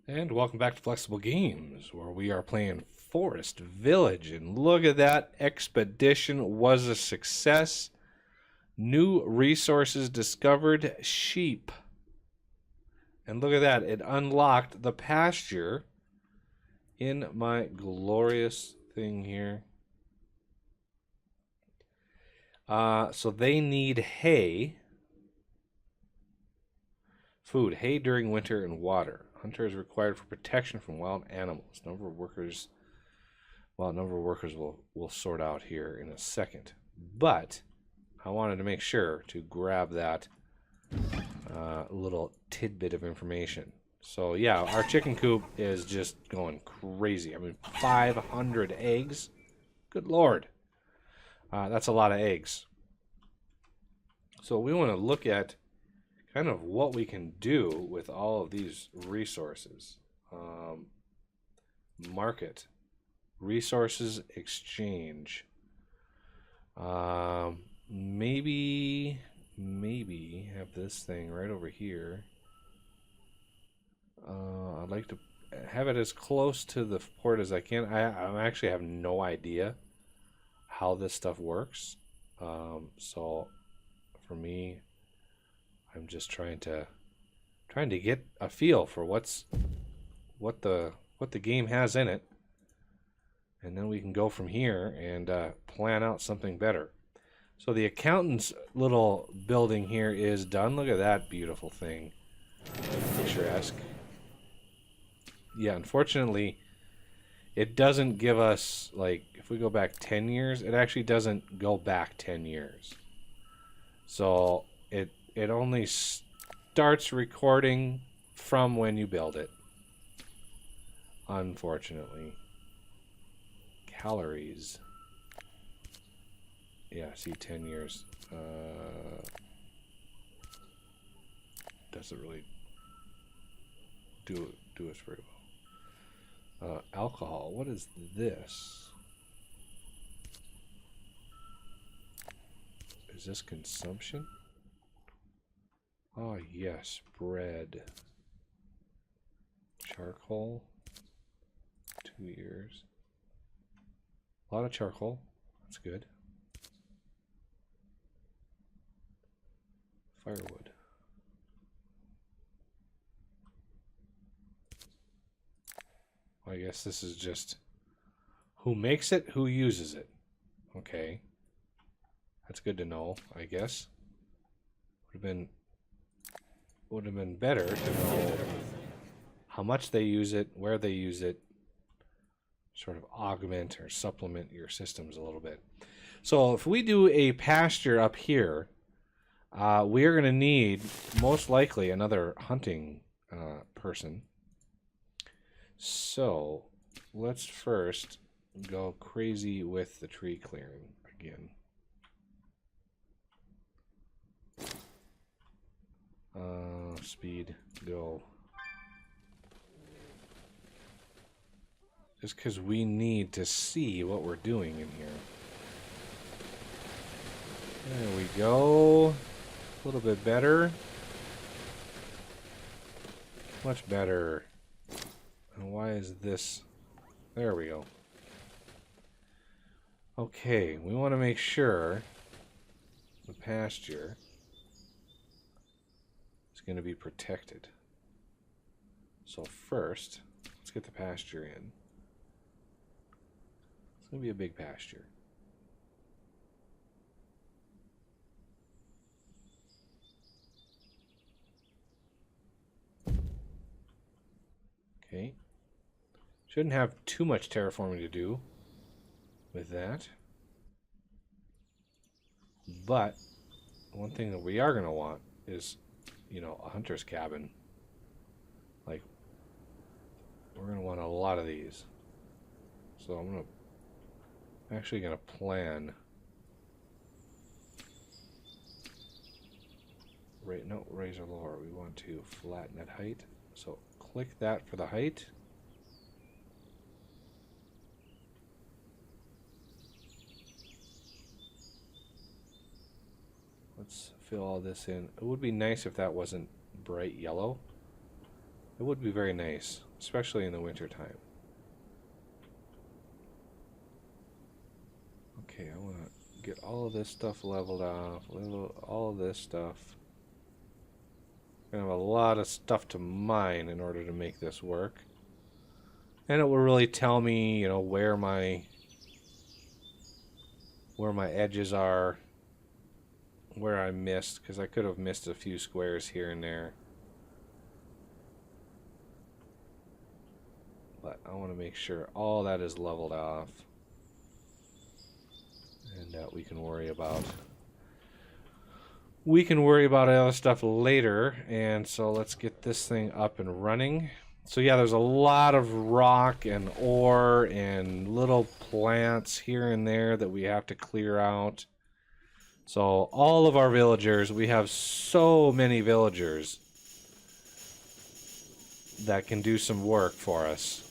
And welcome back to Flexible Games, where we are playing Forest Village. And look at that, expedition was a success. New resources discovered, sheep. And look at that, it unlocked the pasture in my glorious thing here. So they need hay. Food, hay during winter, and water. Hunter is required for protection from wild animals. Number of workers will sort out here in a second. But I wanted to make sure to grab that little tidbit of information. So yeah, our chicken coop is just going crazy. I mean, 500 eggs. Good Lord. That's a lot of eggs. So we want to look at kind of what we can do with all of these resources. Market, resources exchange. Maybe have this thing right over here. I'd like to have it as close to the port as I can. I actually have no idea how this stuff works. So for me, I'm just trying to get a feel for what the game has in it, and then we can go from here and plan out something better. So the accountant's little building here is done. Look at that beautiful thing, picturesque. Yeah, unfortunately, it doesn't give us, like, if we go back 10 years, it actually doesn't go back 10 years. So it only starts recording from when you build it. Unfortunately. Calories. Yeah, see, 10 years. Doesn't really do us very well. Alcohol. What is this? Is this consumption? Oh, yes, bread. Charcoal. 2 years. A lot of charcoal. That's good. Firewood. Well, I guess this is just who makes it, who uses it. Okay. That's good to know, I guess. Would have been better to know how much they use it, where they use it, sort of augment or supplement your systems a little bit. So if we do a pasture up here, we are going to need most likely another hunting person. So let's first go crazy with the tree clearing again. Speed, go. Just because we need to see what we're doing in here. There we go. A little bit better. Much better. And why is this? There we go. Okay, we want to make sure the pasture is going to be protected. So first, let's get the pasture in. It's going to be a big pasture. Okay. Shouldn't have too much terraforming to do with that. But one thing that we are going to want is, you know, a hunter's cabin. Like, we're going to want a lot of these. So I'm actually going to plan. No, raise or lower. We want to flatten at height. So click that for the height. Let's fill all this in. It would be nice if that wasn't bright yellow. It would be very nice. especially in the winter time. Okay, I want to get all of this stuff leveled off, all of this stuff. I'm gonna have a lot of stuff to mine in order to make this work. And it will really tell me, you know, where my edges are, where I missed, because I could have missed a few squares here and there. But I want to make sure all that is leveled off. And we can worry about other stuff later. And so let's get this thing up and running. So yeah, there's a lot of rock and ore and little plants here and there that we have to clear out. So all of our villagers, we have so many villagers that can do some work for us.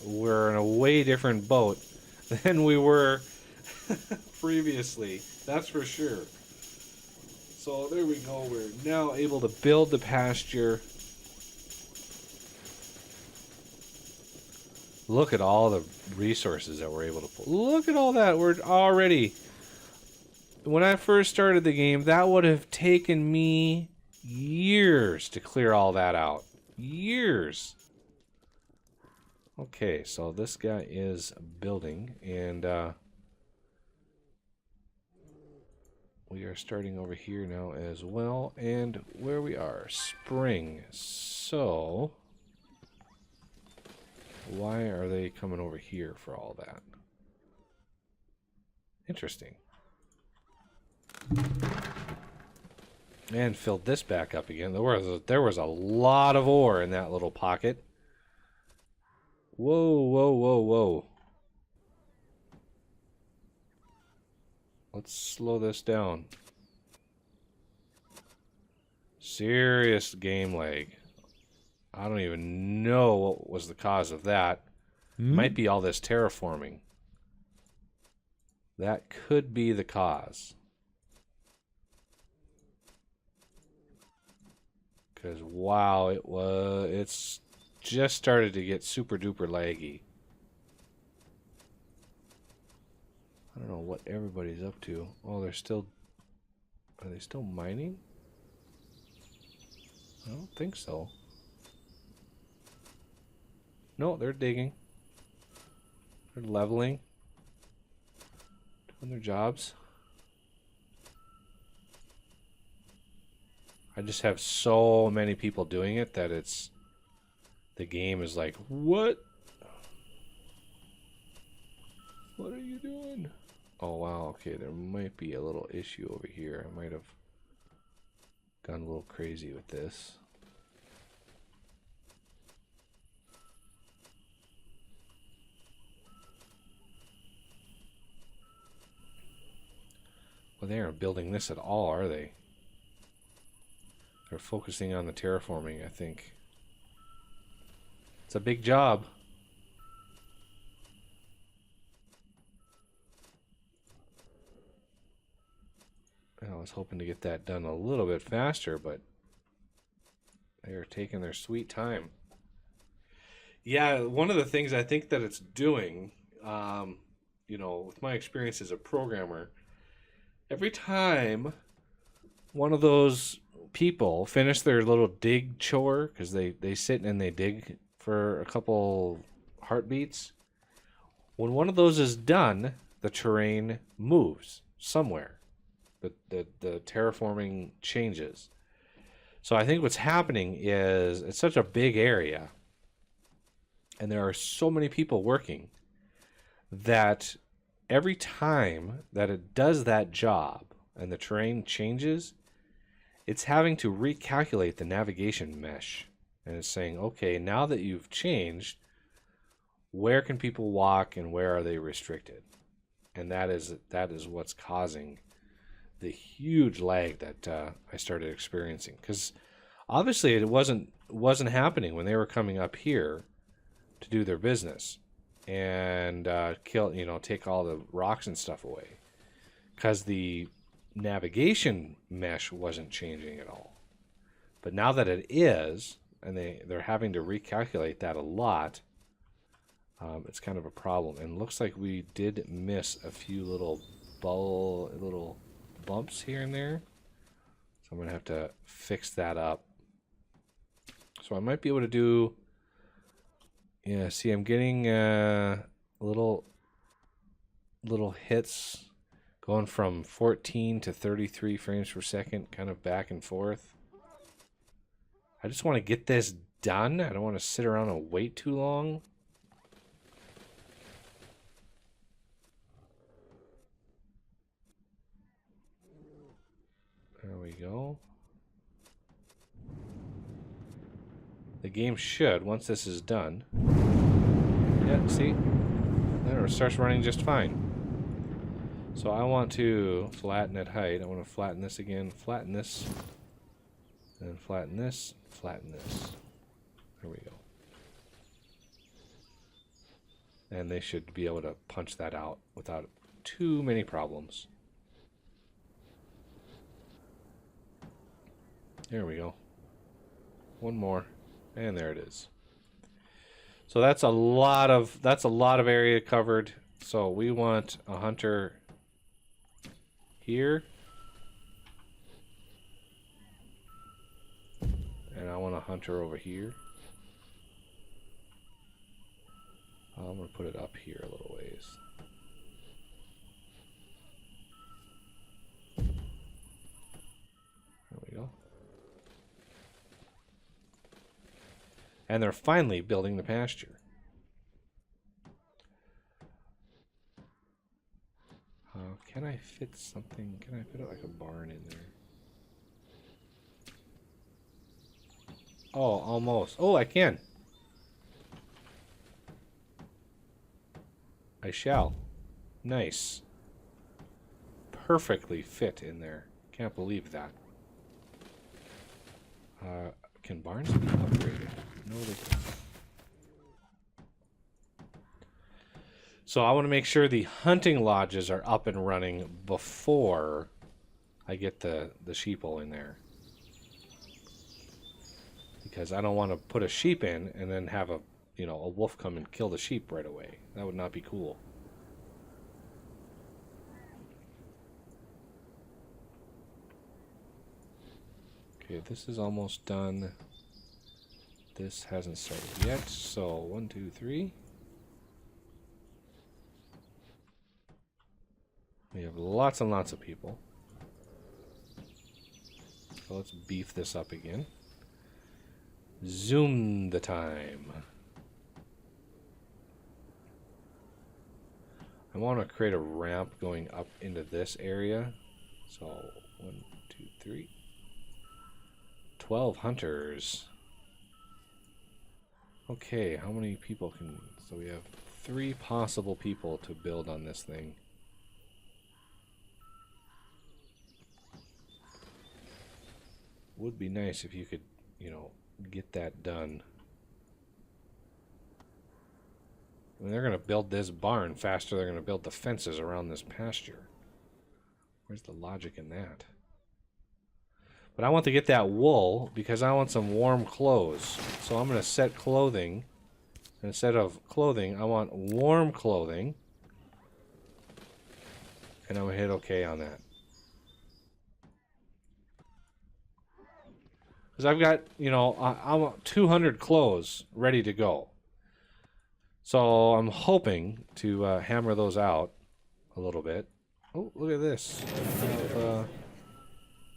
We're in a way different boat than we were previously, that's for sure. So there we go, we're now able to build the pasture. Look at all the resources that we're able to pull. Look at all that. We're already... When I first started the game, that would have taken me years to clear all that out. Years. Okay, so this guy is building, and we are starting over here now as well. And where we are, spring. So... why are they coming over here for all that? Interesting. And filled this back up again. There was a lot of ore in that little pocket. Whoa, whoa, whoa, whoa. Let's slow this down. Serious game lag. I don't even know what was the cause of that. Might be all this terraforming. That could be the cause. Because, wow, it's just started to get super duper laggy. I don't know what everybody's up to. Oh, are they still mining? I don't think so. No, they're digging. They're leveling. Doing their jobs. I just have so many people doing it that the game is like, what? What are you doing? Oh wow, okay, there might be a little issue over here. I might have gone a little crazy with this. Well, they aren't building this at all, are they? They're focusing on the terraforming, I think. It's a big job. I was hoping to get that done a little bit faster, but they are taking their sweet time. Yeah, one of the things I think that it's doing, you know, with my experience as a programmer, every time one of those people finish their little dig chore, because they sit and they dig for a couple heartbeats, when one of those is done, the terrain moves somewhere. The terraforming changes. So I think what's happening is it's such a big area and there are so many people working that every time that it does that job and the terrain changes, it's having to recalculate the navigation mesh. And it's saying, okay, now that you've changed, where can people walk and where are they restricted? And that is what's causing the huge lag that I started experiencing. Because obviously it wasn't happening when they were coming up here to do their business and take all the rocks and stuff away, because the navigation mesh wasn't changing at all. But now that it is, and they're having to recalculate that a lot. It's kind of a problem, and looks like we did miss a few little bumps here and there, so I'm gonna have to fix that up. So I might be able to do, yeah, see, I'm getting little hits going from 14 to 33 frames per second, kind of back and forth. I just want to get this done. I don't want to sit around and wait too long. There we go. The game should, once this is done. Yeah, see? There, it starts running just fine. So I want to flatten at height. I want to flatten this again, flatten this, and then flatten this, flatten this. There we go. And they should be able to punch that out without too many problems. There we go. One more, and there it is. So that's a lot of area covered. So we want a hunter here, and I want a hunter over here. I'm gonna put it up here a little ways. There we go. And they're finally building the pasture. Can I fit something? Can I fit it like a barn in there? Oh, almost. Oh, I can. I shall. Nice. Perfectly fit in there. Can't believe that. Can barns be upgraded? No, they can't. So I want to make sure the hunting lodges are up and running before I get the sheeple in there. Because I don't want to put a sheep in and then have a wolf come and kill the sheep right away. That would not be cool. Okay, this is almost done. This hasn't started yet, so 1, 2, 3. We have lots and lots of people. So let's beef this up again. Zoom the time. I want to create a ramp going up into this area. So 1, 2, 3. 12 hunters. Okay, how many people can... So we have 3 possible people to build on this thing. Would be nice if you could, get that done. I mean, they're going to build this barn faster. They're going to build the fences around this pasture. Where's the logic in that? But I want to get that wool because I want some warm clothes. So I'm going to set clothing. Instead of clothing, I want warm clothing. And I'm going to hit OK on that. Because I've got, I want 200 clothes ready to go. So I'm hoping to hammer those out a little bit. Oh, look at this.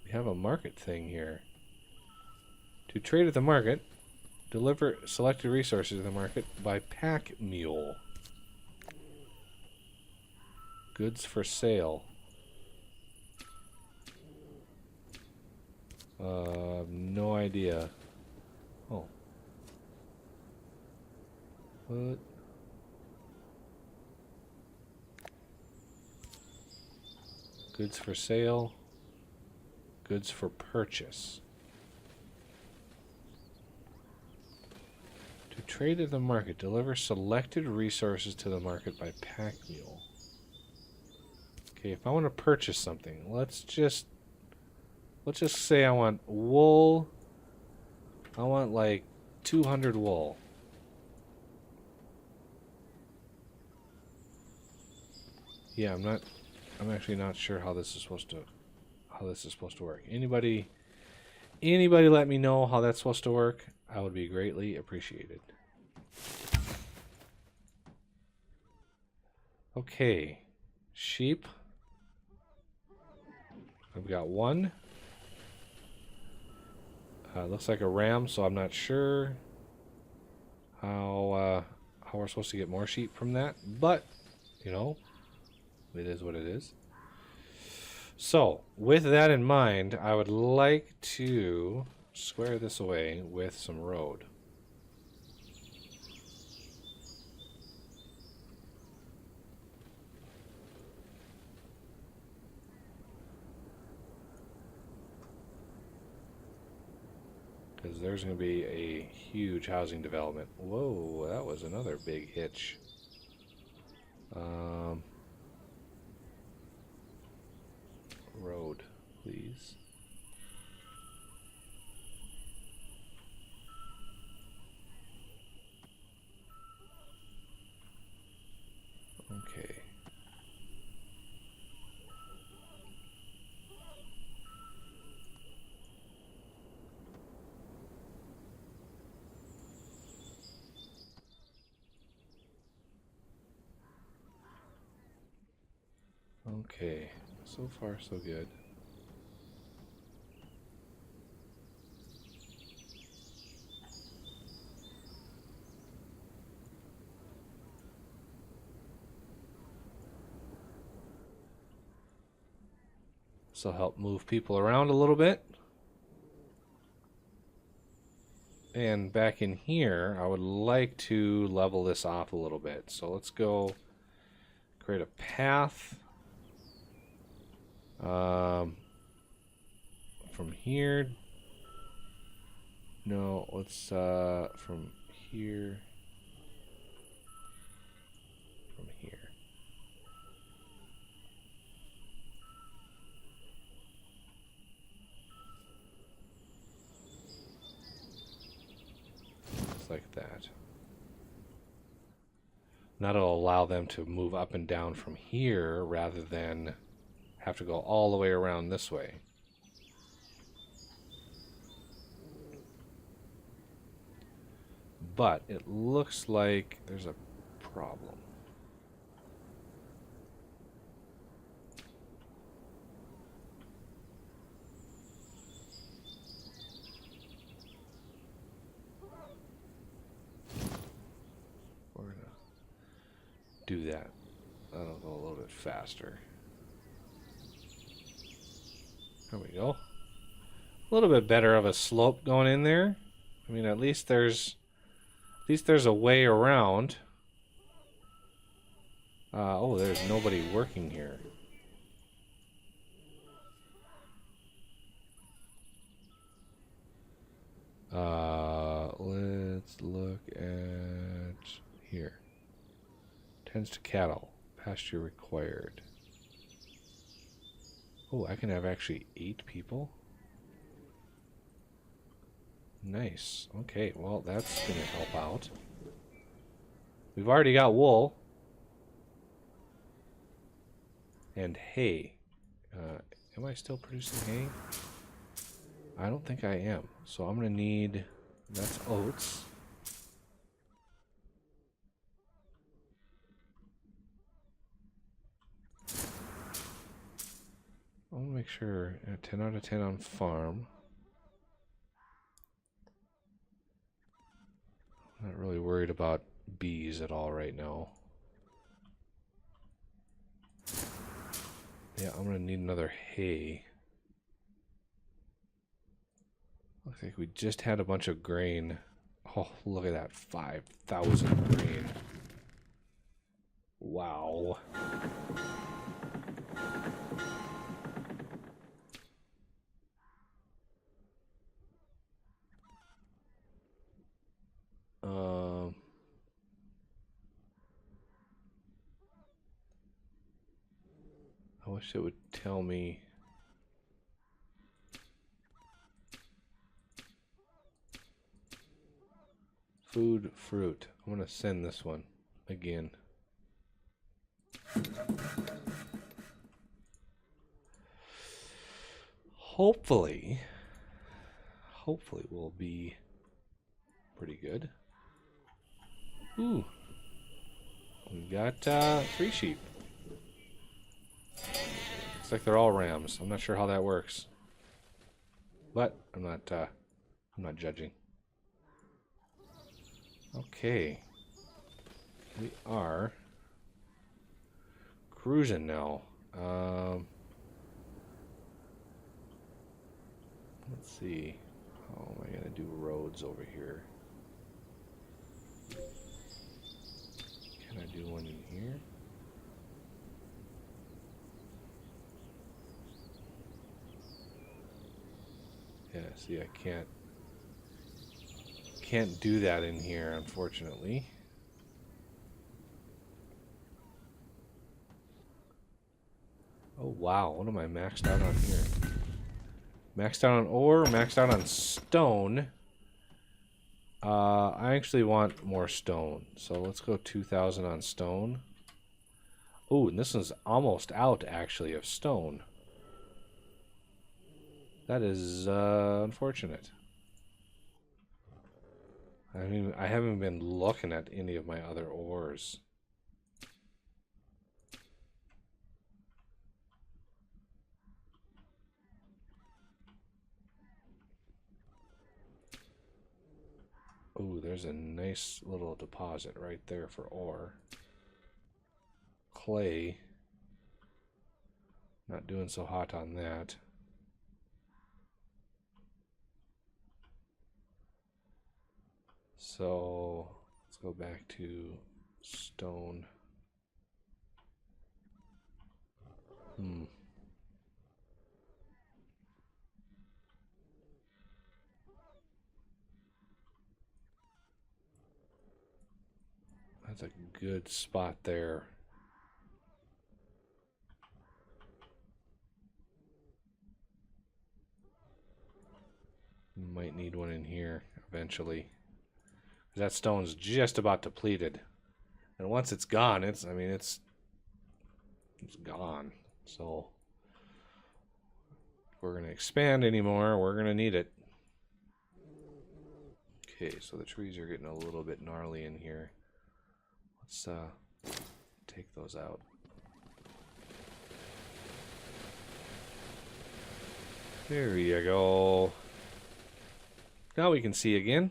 We have a market thing here. To trade at the market, deliver selected resources to the market by pack mule. Goods for sale. No idea. Oh. What? Goods for sale. Goods for purchase. To trade at the market, deliver selected resources to the market by pack mule. Okay, if I want to purchase something, let's just say I want wool. I want like 200 wool. Yeah, I'm actually not sure how this is supposed to work. Anybody let me know how that's supposed to work? I would be greatly appreciated. Okay. Sheep. I've got one. Looks like a ram, so I'm not sure how we're supposed to get more sheep from that. But, you know, it is what it is. So, with that in mind, I would like to square this away with some road. Because there's going to be a huge housing development. Whoa, that was another big hitch. Road, please. Okay. Okay, so far so good. This will help move people around a little bit. And back in here, I would like to level this off a little bit. So let's go create a path. From here. No, let's from here. From here. Just like that. That'll allow them to move up and down from here rather than have to go all the way around this way. But it looks like there's a problem. We're gonna do that. That'll go a little bit faster. There we go. A little bit better of a slope going in there. I mean, at least there's a way around. Oh, there's nobody working here. Let's look at here. Tends to cattle. Pasture required. Oh, I can have actually 8 people. Nice. Okay, well, that's going to help out. We've already got wool. And hay. Am I still producing hay? I don't think I am. So I'm going to need... That's oats. I want to make sure 10 out of 10 on farm. I'm not really worried about bees at all right now. Yeah, I'm going to need another hay. Looks like we just had a bunch of grain. Oh, look at that. 5,000 grain. Wow. I wish it would tell me. Food, fruit. I'm going to send this one again. Hopefully we'll be pretty good. Ooh. We got 3 sheep. Looks like they're all rams. I'm not sure how that works. But I'm not judging. Okay. We are cruising now. Let's see. How am I going to do roads over here? Can I do one in here? Yeah, see, I can't do that in here, unfortunately. Oh wow, what am I maxed out on here? Maxed out on ore, maxed out on stone. I actually want more stone, so let's go 2,000 on stone. Oh, and this is almost out actually of stone. That is unfortunate. I haven't been looking at any of my other ores. Oh, there's a nice little deposit right there for ore. Clay. Not doing so hot on that. So let's go back to stone. That's a good spot there. Might need one in here eventually. That stone's just about depleted. And once it's gone, it's gone. So if we're going to expand anymore, we're going to need it. Okay, so the trees are getting a little bit gnarly in here. Let's take those out. There you go. Now we can see again.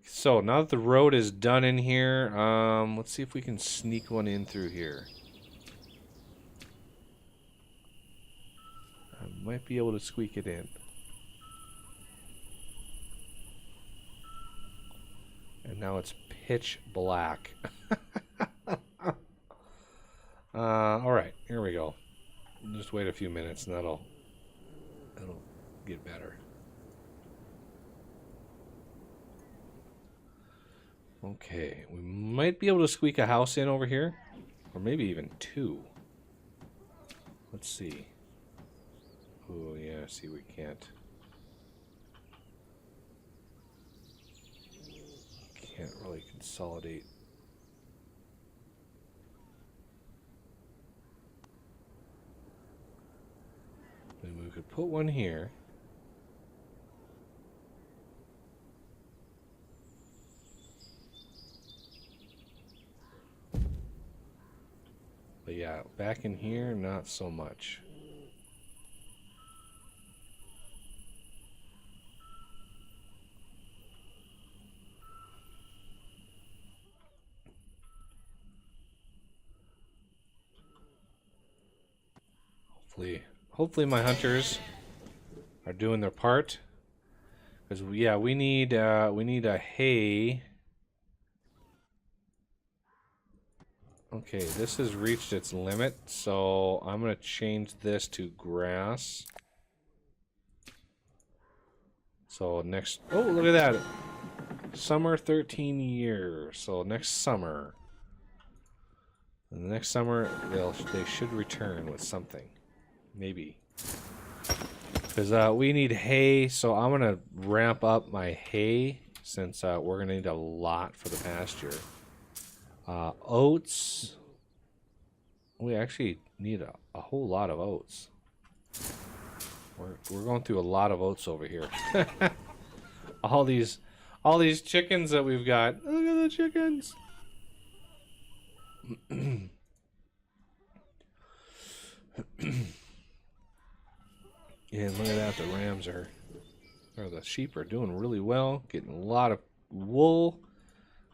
So now that the road is done in here, let's see if we can sneak one in through here. I might be able to squeak it in. And now it's pitch black. Alright, here we go. Just wait a few minutes and that'll get better. Okay, we might be able to squeak a house in over here. Or maybe even 2. Let's see. Oh yeah, see we can't. Can't really consolidate. Then we could put one here. But yeah, back in here, not so much. Hopefully my hunters are doing their part. Because yeah, we need a hay. Okay, this has reached its limit, so I'm gonna change this to grass. So next, oh look at that, summer 13 years. So next summer, and the next summer they should return with something, maybe. Because we need hay, so I'm going to ramp up my hay since we're going to need a lot for the pasture. Oats. We actually need a whole lot of oats. We're going through a lot of oats over here. all these chickens that we've got. Look at the chickens. Yeah, look at that. The rams or the sheep are doing really well. Getting a lot of wool,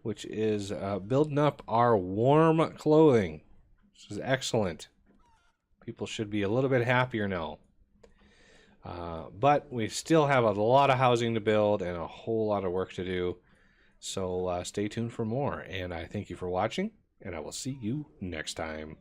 which is building up our warm clothing. This is excellent. People should be a little bit happier now. But we still have a lot of housing to build and a whole lot of work to do. So stay tuned for more. And I thank you for watching, and I will see you next time.